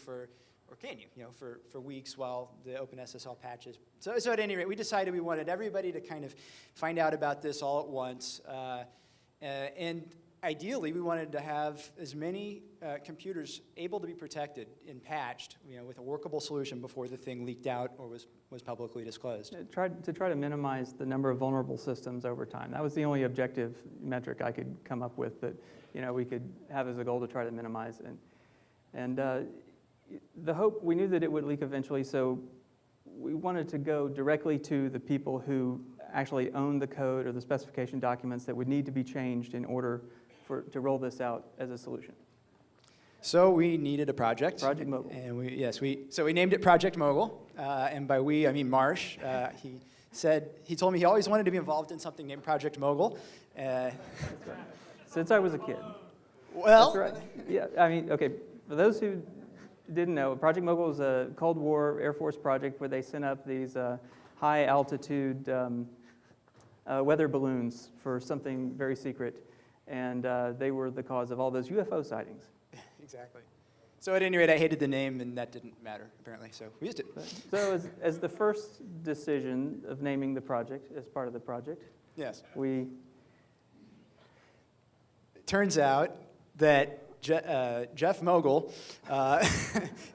or can you, for weeks while the OpenSSL patches. So at any rate, we decided we wanted everybody to kind of find out about this all at once. And ideally, we wanted to have as many computers able to be protected and patched, with a workable solution before the thing leaked out or was publicly disclosed. To try to minimize the number of vulnerable systems over time. That was the only objective metric I could come up with that we could have as a goal to try to minimize. And the hope, we knew that it would leak eventually, so we wanted to go directly to the people who actually own the code or the specification documents that would need to be changed in order to roll this out as a solution. So we needed a project. Project Mogul. And we named it Project Mogul. And by we, I mean Marsh. He told me he always wanted to be involved in something named Project Mogul. Since I was a kid. Well. That's right. Yeah, I mean, okay, for those who didn't know, Project Mogul is a Cold War Air Force project where they sent up these high altitude weather balloons for something very secret. And they were the cause of all those UFO sightings. Exactly. So at any rate, I hated the name, and that didn't matter, apparently, so we used it. So as the first decision of naming the project as part of the project, yes, it turns out that Jeff Mogul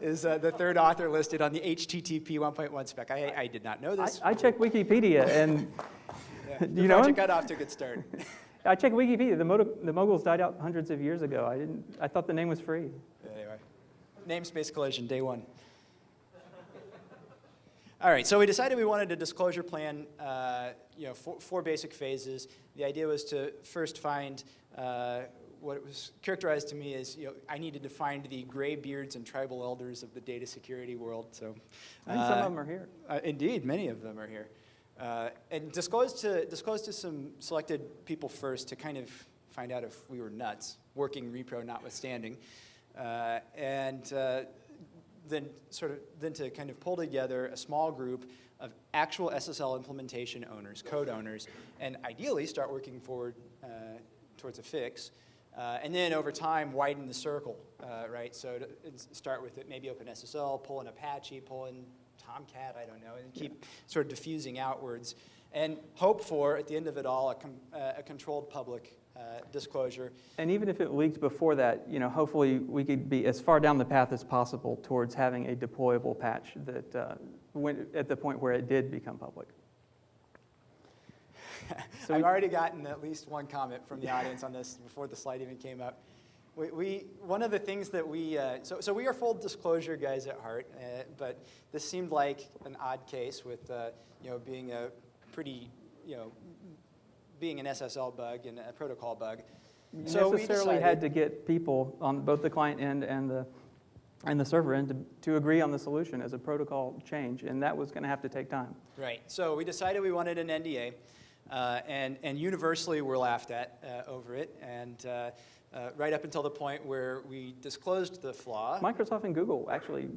is the third author listed on the HTTP 1.1 spec. I did not know this. I checked Wikipedia, and the you know him? project got off to a good start. I checked Wikipedia. The Moguls died out hundreds of years ago. I thought the name was free. Anyway, namespace collision, day one. All right, so we decided we wanted a disclosure plan, four basic phases. The idea was to first find what it was characterized to me as, I needed to find the gray beards and tribal elders of the data security world. So, I think some of them are here. Indeed, many of them are here. And disclose to some selected people first to kind of find out if we were nuts, working repro notwithstanding, and then to kind of pull together a small group of actual SSL implementation owners, code owners, and ideally start working forward towards a fix. And then over time, widen the circle, right? So start with maybe OpenSSL, pull in Apache, pull in Tomcat, I don't know, and keep sort of diffusing outwards. And hope for, at the end of it all, a controlled public disclosure. And even if it leaked before that, hopefully we could be as far down the path as possible towards having a deployable patch that went at the point where it did become public. So I've already gotten at least one comment from the audience on this before the slide even came up. One of the things that we we are full disclosure guys at heart, but this seemed like an odd case with being a pretty being an SSL bug and a protocol bug. So we necessarily had to get people on both the client end and the server end to agree on the solution as a protocol change, and that was going to have to take time. Right. So we decided we wanted an NDA. And universally we're laughed at over it, and right up until the point where we disclosed the flaw. Microsoft and Google actually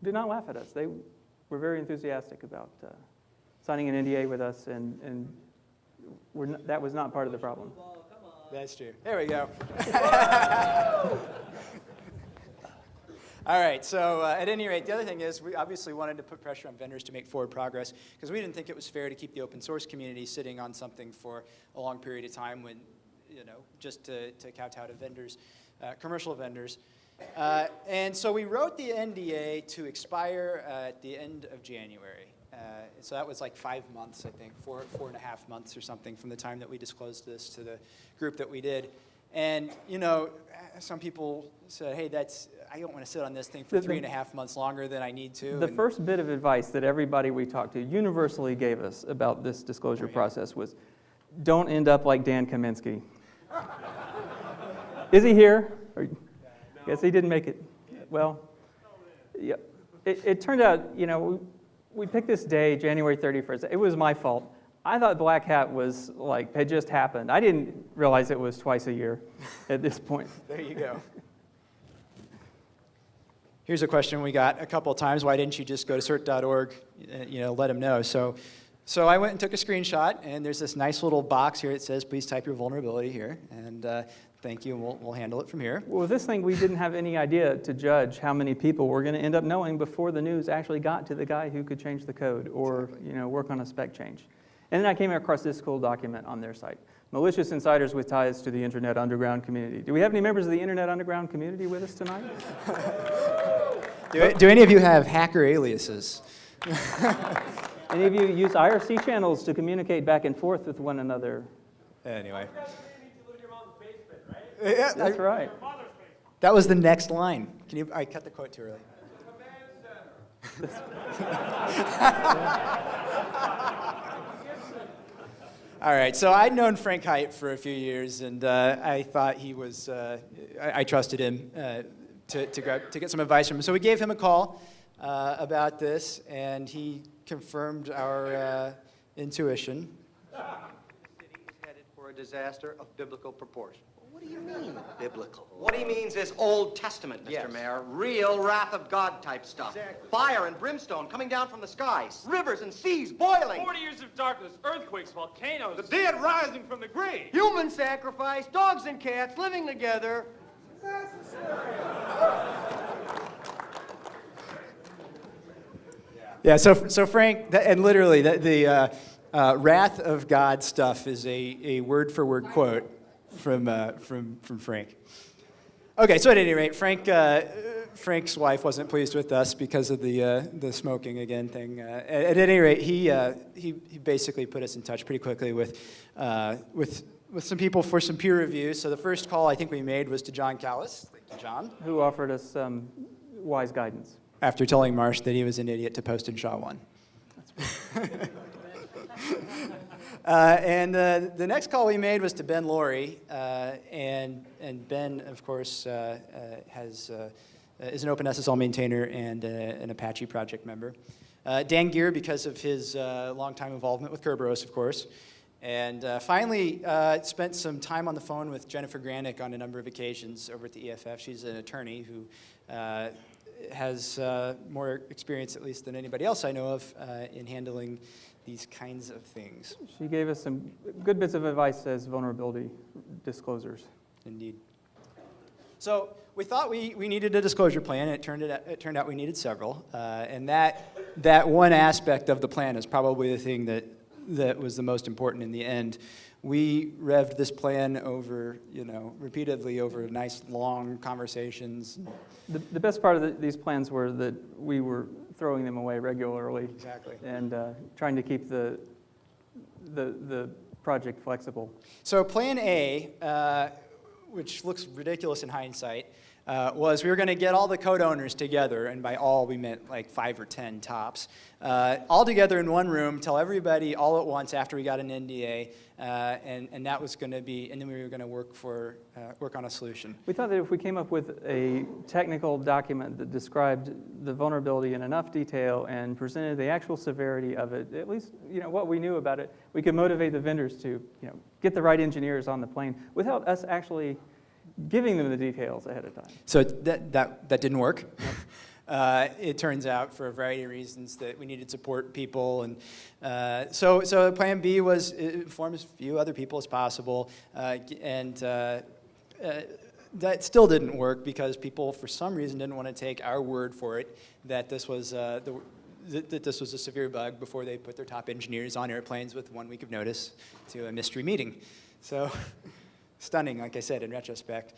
did not laugh at us. They were very enthusiastic about signing an NDA with us, and that was not part of the problem. That's true. There we go. All right, so at any rate, the other thing is we obviously wanted to put pressure on vendors to make forward progress because we didn't think it was fair to keep the open source community sitting on something for a long period of time when, just to kowtow to vendors, commercial vendors. And so we wrote the NDA to expire at the end of January. So that was like 5 months, I think, 4.5 months or something from the time that we disclosed this to the group that we did. And, some people said, hey, I don't want to sit on this thing for 3.5 months longer than I need to. The first bit of advice that everybody we talked to universally gave us about this disclosure process was, don't end up like Dan Kaminsky. Is he here? Guess he didn't make it. Well, yeah. It turned out, we picked this day, January 31st. It was my fault. I thought Black Hat was had just happened. I didn't realize it was twice a year at this point. There you go. Here's a question we got a couple of times. Why didn't you just go to cert.org, let them know? So I went and took a screenshot, and there's this nice little box here. It says, please type your vulnerability here. And thank you, and we'll handle it from here. Well, with this thing, we didn't have any idea to judge how many people we're going to end up knowing before the news actually got to the guy who could change the code or Exactly. work on a spec change. And then I came across this cool document on their site. Malicious insiders with ties to the Internet Underground community. Do we have any members of the Internet Underground community with us tonight? Do any of you have hacker aliases? Any of you use IRC channels to communicate back and forth with one another? Anyway. That's right. That was the next line. I cut the quote too early. All right, so I'd known Frank Haidt for a few years, and I thought he was, I trusted him to get some advice from him. So we gave him a call about this, and he confirmed our intuition. The city is headed for a disaster of biblical proportion. What do you mean, biblical? What he means is Old Testament, Mr. Yes. Mayor. Real wrath of God type stuff. Exactly. Fire and brimstone coming down from the skies. Rivers and seas boiling. 40 years of darkness, earthquakes, volcanoes. The dead rising from the grave. Human sacrifice, dogs and cats living together. Yeah, so Frank, and literally, the wrath of God stuff is a word-for-word quote from Frank. Okay, so at any rate, Frank's wife wasn't pleased with us because of the smoking again thing. At any rate, he basically put us in touch pretty quickly with some people for some peer review. So the first call I think we made was to John Callis. Thank you, John. Who offered us some wise guidance. After telling Marsh that he was an idiot to post in SHA-1. And the next call we made was to Ben Laurie, and Ben, of course, is an OpenSSL maintainer and an Apache project member. Dan Gear, because of his longtime involvement with Kerberos, of course. And finally, spent some time on the phone with Jennifer Granick on a number of occasions over at the EFF. She's an attorney who has more experience, at least, than anybody else I know of in handling these kinds of things. She gave us some good bits of advice as vulnerability disclosers. Indeed. So we thought we needed a disclosure plan, and it turned out we needed several. And that one aspect of the plan is probably the thing that was the most important in the end. We revved this plan over, repeatedly over nice long conversations. The best part of these plans were that we were throwing them away regularly. Exactly. And trying to keep the project flexible. So plan A, which looks ridiculous in hindsight, was we were going to get all the code owners together, and by all we meant like 5 or 10 tops, all together in one room, tell everybody all at once after we got an NDA, and that was going to be, and then we were going to work on a solution. We thought that if we came up with a technical document that described the vulnerability in enough detail and presented the actual severity of it, at least what we knew about it, we could motivate the vendors to get the right engineers on the plane without us actually giving them the details ahead of time. So that didn't work. It turns out, for a variety of reasons, that we needed support people, and so Plan B was inform as few other people as possible, and that still didn't work because people, for some reason, didn't want to take our word for it that this was that this was a severe bug before they put their top engineers on airplanes with 1 week of notice to a mystery meeting. So. Stunning, like I said, in retrospect.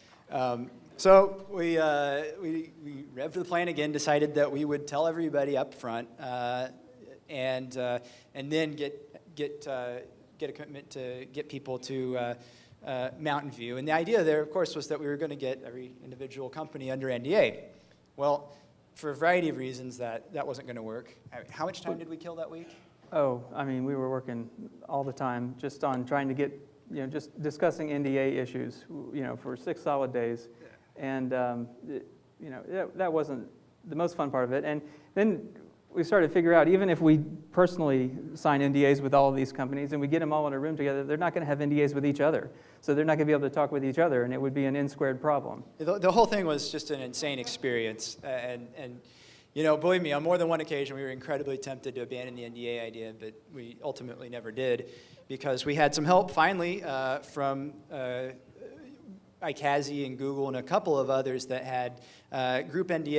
So we revved the plan again, decided that we would tell everybody up front, and then get a commitment to get people to Mountain View. And the idea there, of course, was that we were going to get every individual company under NDA. Well, for a variety of reasons, that wasn't going to work. How much time did we kill that week? Oh, I mean, we were working all the time just on trying to get, just discussing NDA issues, for 6 solid days. And, that wasn't the most fun part of it. And then we started to figure out, even if we personally sign NDAs with all of these companies and we get them all in a room together, they're not going to have NDAs with each other. So they're not going to be able to talk with each other, and it would be an N-squared problem. The whole thing was just an insane experience. And believe me, on more than one occasion, we were incredibly tempted to abandon the NDA idea, but we ultimately never did, because we had some help finally from iCASI and Google and a couple of others that had group NDA